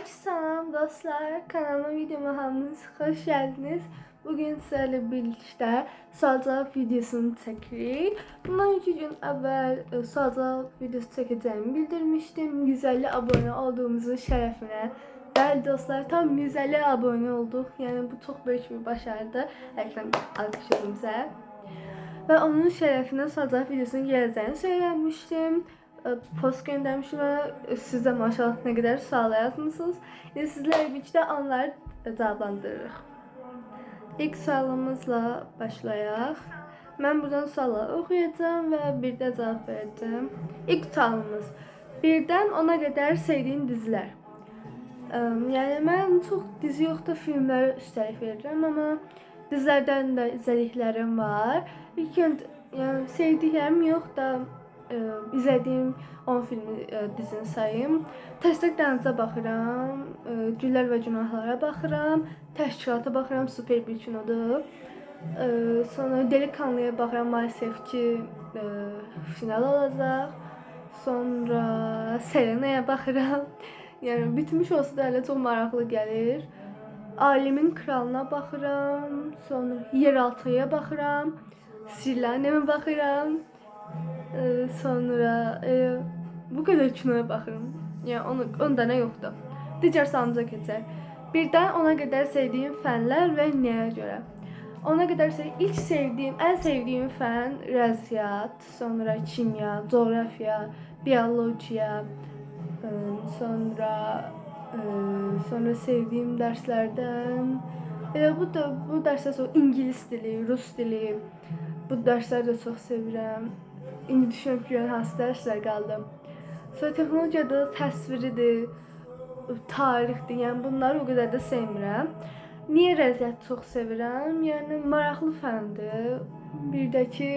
Salam dostlar, kanalıma videoma hamınız hoş geldiniz. Bugün sizlerle birlikte sual cevap videosunu çekirik. Bundan 2 gün əvvəl sual cevap videosu çəkəcəyimi bildirmişdim. 150 abone olduğumuzun şərəfinə. Bəli dostlar, tam 150 abone olduq. Yəni bu çox böyük bir başarıdır. Əkran alqış edimizə. Və onun şərəfinə sual cevap videosunun gələcəyini söyləmişdim. Post göndermişim ve siz de maşallah ne kadar sual yazmışsınız. Sizlerle birlikte onları cevaplandırırıq. İlk sualımızla başlayaq. Ben buradan sualları oxuyacağım ve bir de cevap vereceğim. İlk sualımız: birden 10'a kadar sevdiğin diziler. Yani ben çok dizi yox da filmlərə üstəlik verirəm, amma dizilərdən də izlədiklərim var. İlk öncə yəni sevdiklərim yox da izlədiyim 10 filmi dizini sayım. Təsdiq dənizə baxıram, Güllər və Günahlara baxıram, Təşkilata baxıram, super bir kinodur. Sonra Delikanlıya baxıram, maalesef ki final olacaq. Sonra Selena'ya baxıram. Yəni bitmiş olsa da hələ çox maraqlı gəlir. Alimin Kralına baxıram, sonra Yeraltıya baxıram, Sirlanəmə baxıram. Sonra bu kadar kinoya baxıram. Yəni onda nə yoxdur. Digər sualımıza keçək. Birdən 10'a qədər sevdiyim fənlər və nəyə görə? 10'a qədər ilk sevdiyim, ən sevdiyim fən riyaziyyat, sonra kimya, coğrafiya, biologiya, sonra sevdiyim dərslərdən bu dərslər sonra ingilis dili, rus dili. Bu dərsləri də çox sevirəm. İndi düşünürəm ki, hansı dərslər qaldı. Sonra texnologiyada təsviridir, tarixdir. Yəni bunları o qədər də sevmirəm. Niyə riyaziyyatı çox sevirəm? Yəni maraqlı fəndir. Bir də ki,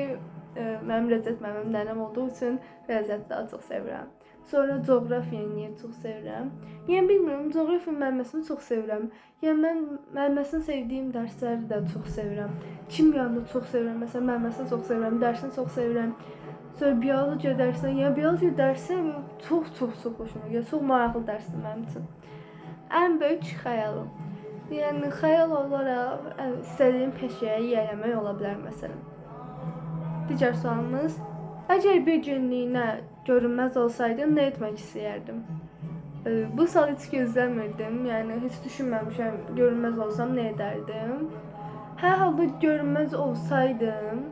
mənim riyaziyyat müəllimim nənəm olduğu üçün riyaziyyatı daha çox sevirəm. Sonra coğrafiyanı niyə çox sevirəm? Yəni bilmirəm, coğrafiya müəlliməsini çox sevirəm. Yəni mən müəlliməsini sevdiyim dərsləri də çox sevirəm. Kimyanı da çox sevirəm. Məsələn, müəlliməsini çox sevirəm, dərsini çox sevirəm. Sonra biologiya dərsinə, yəni biologiya dərsi çox xoşuma gəlir. Çox maraqlı dərsdir mənim üçün. Ən böyük xəyalım. Yəni xəyal olaraq istədiyim peşəyə yiyələmək ola bilər məsələn. Digər sualımız: əgər bir günlüyünə görünməz olsaydım nə etmək istəyərdim? Bu sualı heç gözləmirdim. Yəni heç düşünməmişəm görünməz olsam nə edərdim. Hər halda görünməz olsaydım,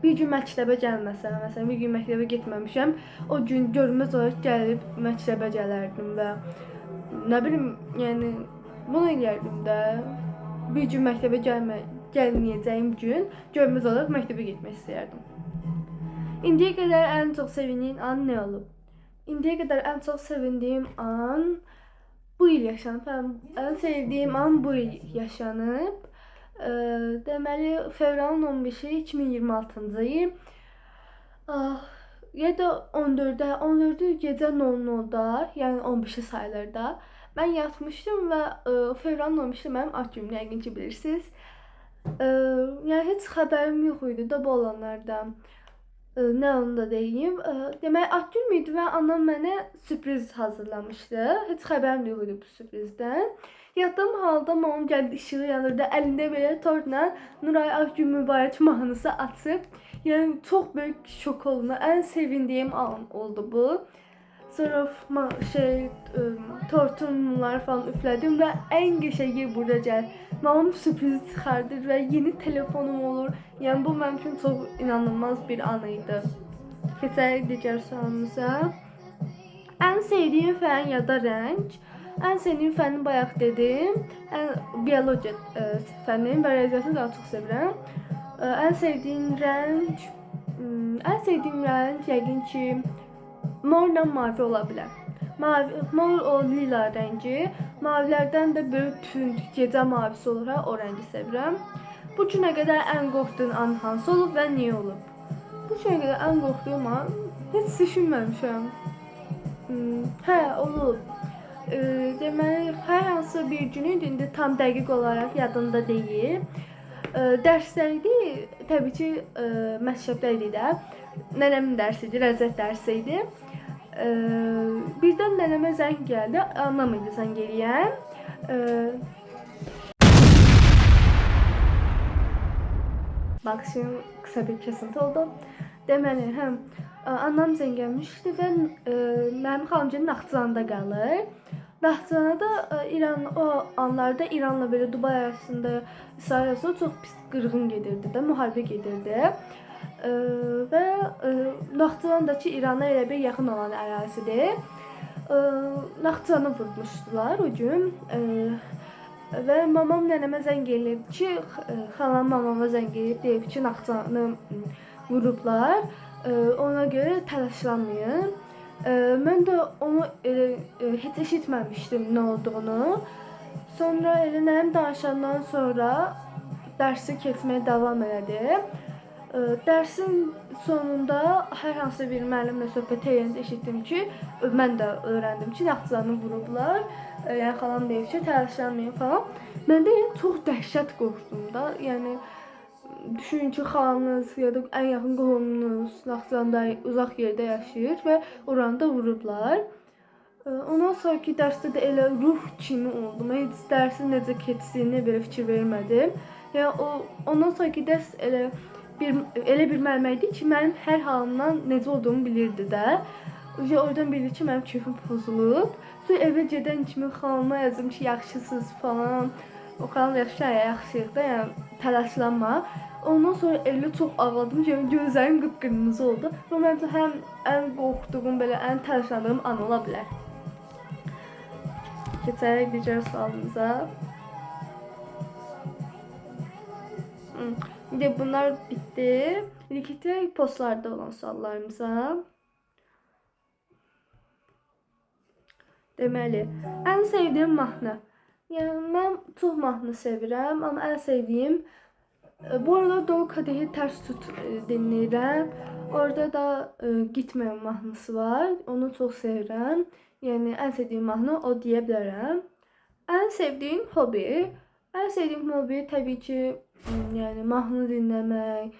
bir gün məktəbə gəlməsəm, məsələn bir gün məktəbə getməmişəm, o gün görünməz olaraq gəlib məktəbə gələrdim və nə bilim, yəni bunu eləyərdim də. Bir gün məktəbə gəlməyəcəyim gün görünməz olaraq məktəbə getmək istəyərdim. İndiyə qədər ən çox sevindiyin an nə olub? İndiyə qədər ən çox sevindiyim an bu il yaşanıb. Ən sevdiyim an bu il yaşanıb. Deməli fevralın 15-i 2026-cı il. Ya da 14'ü gecə 00'da, yəni 15'i sayılırda mən yatmışdım və fevralın 15'i mənim ad günüm, yəqin ki bilirsiniz. Yəni heç xəbərim yox idi da bu olanlardan. Nə onu da deyim. Demək ad günüm idi və anam mənə sürpriz hazırlamışdı. Heç xəbərim yox idi bu sürprizdən. Yatdığım halda mamam gəldi, işığı yanırdı, əlində belə tortla Nuray ad gün mübarək mahnısı açıb. Yəni çox böyük şok oldum. Ən sevindiyim an oldu bu. Sonra tortun mumları falan üflədim və ən qəşəngi burada gəlir. Mamam sürpriz çıxardır və yeni telefonum olur. Yəni bu mənim üçün çox inanılmaz bir an idi. Keçək digər sualımıza. Ən sevdiyim fən ya da rəng? Ən sevdiyim fəni bayaq dedim. Biologiya fənini və riyaziyyatı daha çox sevirəm. Ən sevdiyim rəng yəqin ki morla mavi ola bilər. Mor o lila rəngi. Mavilərdən də böyük tünd gecə mavisi olur, o rəngi sevirəm. Bu günə qədər ən qorxduğun an hansı olub və niyə olub? Bu günə qədər ən qorxduğum an heç düşünməmişəm. Olub. Deməli, hər hansı bir günüydü, indi tam dəqiq olaraq yadımda deyil. Dərslərdi, təbii ki, məktəbdə idi də. Nənəmin dərsi idi, riyaziyyat dərsi idi. Birdən nənəmə zəng gəldi. Anlamıydı zəng eləyən. Bak şimdi kısa bir kesinti oldu. Deməli, həm anam zəng gəlmişdi və mənim xalamcığım Naxçıvanda qalır. Naxçıvanda İran o anlarda İranla belə Dubay arasında İsrail arasında çox pis qırğın gedirdi də, müharibə gedirdi. Və Naxçıvandakı İrana elə bir yaxın olan ərazidir. Naxçıvanı vurmuşdular o gün. Və mamam nənəmə zəng eləyib ki, xalam mamama zəng eləyib deyib ki, Naxçıvanı vurublar. Ona görə təlaşlanmayın. Mən də onu heç eşitməmişdim nə olduğunu. Sonra elə nənəm danışandan sonra dərsi keçməyə davam elədi. Dərsin sonunda hər hansı bir müəllimlə söhbət edəndə eşitdim ki, mən də öyrəndim ki, Naxçıvanı vurublar. Yəni xalam deyib ki, təlaşlanmayın falan. Mən də yəni çox dəhşət qorxdum da. Yəni düşünün ki, xalanız ya da ən yaxın qohumunuz Naxçıvanda uzaq yerdə yaşayır və oranı da vurublar. Ondan sonraki dərsdə də elə ruh kimi oldum. Heç dərsin necə keçdiyini belə fikir vermədim. Yəni ondan sonraki dərs elə bir müəllimə idi ki, mənim hər halımdan necə olduğumu bilirdi də. Oradan bildi ki, mənim keyfim pozulub. Sonra evə gedən kimi xalama yazdım ki, yaxşısınız falan. O xalam yaxşıyıq da, yəni təlaşlanma. Ondan sonra evdə çox ağladım ki, gözlərim qıpqırmızı oldu. Və mənim üçün həm ən qorxduğum, belə ən təlaşlandığım an ola bilər. Keçərək digər sualımıza. İndi bunlar bitti. İlk postlarda olan suallarımıza. Deməli, ən sevdiyim mahnı. Yəni mən çox mahnı sevirəm, amma ən sevdiyim bu arada Dolu Kadehi Tərs Tut dinləyirəm. Orada da Gitməyən mahnısı var. Onu çox sevirəm. Yəni ən sevdiyim mahnı o deyə bilərəm. Ən sevdiyim hobi. Ən sevdiyim hobi təbii ki, yəni mahnı dinləmək,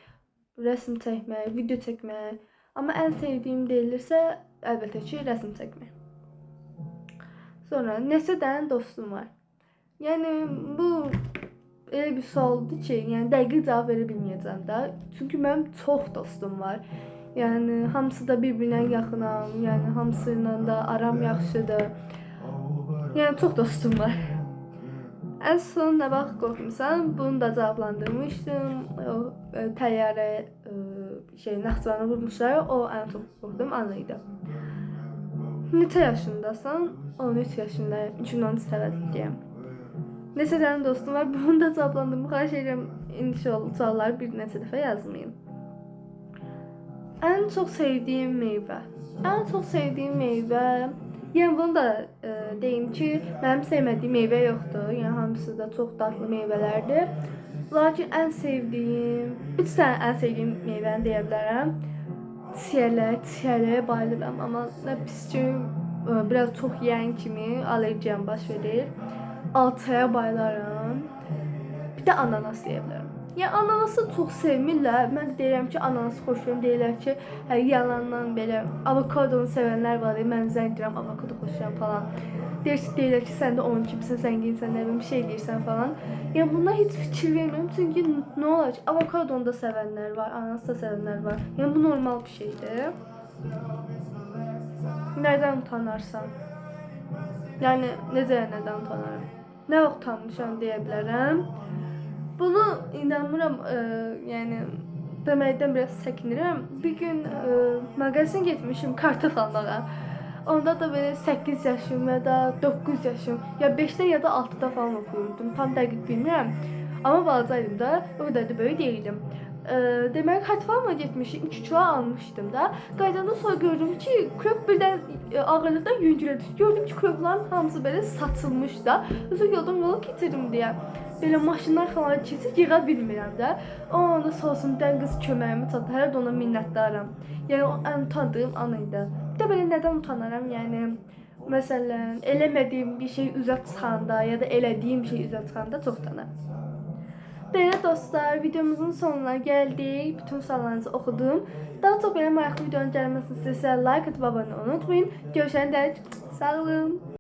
rəsm çəkmək, video çəkmək. Amma ən sevdiyim deyilirsə, əlbəttə ki, rəsm çəkmək. Sonra neçədən dostum var. Yəni bu elə bir sualdır ki, yəni dəqiq cavab verə bilməyəcəm də. Çünki mənim çox dostum var. Yəni hamısı da bir-birinə yaxınam. Yəni hamısı ilə də aram yaxşıdır. Yəni çox dostum var. Ən son nə vaxt qorxmusan? Bunu da cavablandırmışdım. O təyyarə Naxçıvanı vurmuşlar. O ən çox qorxduğum an idi. Neçə yaşındasan? 13 yaşındayım. 2013 təvəllüdlüyəm. Neçə dənə dostum var? Bunu da cavablandırdım. Xahiş edirəm, inşallah sualları bir neçə dəfə yazmayın. Ən çox sevdiyim meyvə. Ən çox sevdiyim meyvə. Yəni bunu da deyim ki, mənim sevmədiyim meyvə yoxdur. Yəni hamısı da çox dadlı meyvələrdir. Lakin ən sevdiyim, 3 dənə ən sevdiyim meyvəni deyə bilərəm. Çiyələyə bayılıram, amma nə pis ki, biraz çox yeyən kimi allergiyam baş verir. Alçaya bayılaram. Bir də ananas deyə bilərəm. Yəni ananası çox sevmirlər. Mən deyirəm ki, ananası xoşlayıram. Deyirlər ki, yalandan belə avokadonu sevənlər var. Mən zəng deyirəm, avokado xoşlayıram falan. Deyirlər ki, sən də onun kimisən, zənginsən, nə bilim, bir şey deyirsən falan. Yəni bundan heç fikir vermirəm. Çünki nə olar ki, avokadonu da sevənlər var, ananas da sevənlər var. Yəni bu normal bir şeydir. Nədən utanarsan? Yəni necə nədən utanarım? Nə vaxt utanmışam deyə bilərəm. Bunu inanmıram, yəni deməkdən biraz çəkinirəm. Bir gün mağazin getmişim kartof almağa. Onda da belə 8 yaşım ya da 9 yaşım, ya 5-də ya da 6-da falan oxuyurdum. Tam dəqiq bilmirəm. Amma balacaydım da, o qədər də böyük deyildim. Deməli kartof almağa getmişim, 2 kilo almışdım da. Qayıdandan sonra gördüm ki, krop birdən ağırlıqdan yüngülə düşdü. Gördüm ki, kropların hamısı belə saçılmış da. Özür yoldan yola keçirdim deyə. Belə maşınlar falan keçir, yığa bilmirəm də. O anda sağ olsun qız köməyimi çatdı. Hər də ona minnətdaram. Yəni o ən utandığım an idi. Bir də belə nədən utanaram? Yəni məsələn, eləmədiyim bir şey üzə çıxanda ya da elədiyim bir şey üzə çıxanda çox utanaram. Belə dostlar, videomuzun sonuna gəldik. Bütün suallarınızı oxudum. Daha çox belə maraqlı videonun gəlməsini istəsəniz like atıb abunə olmayı unutmayın. Görüşəndə sağ olun.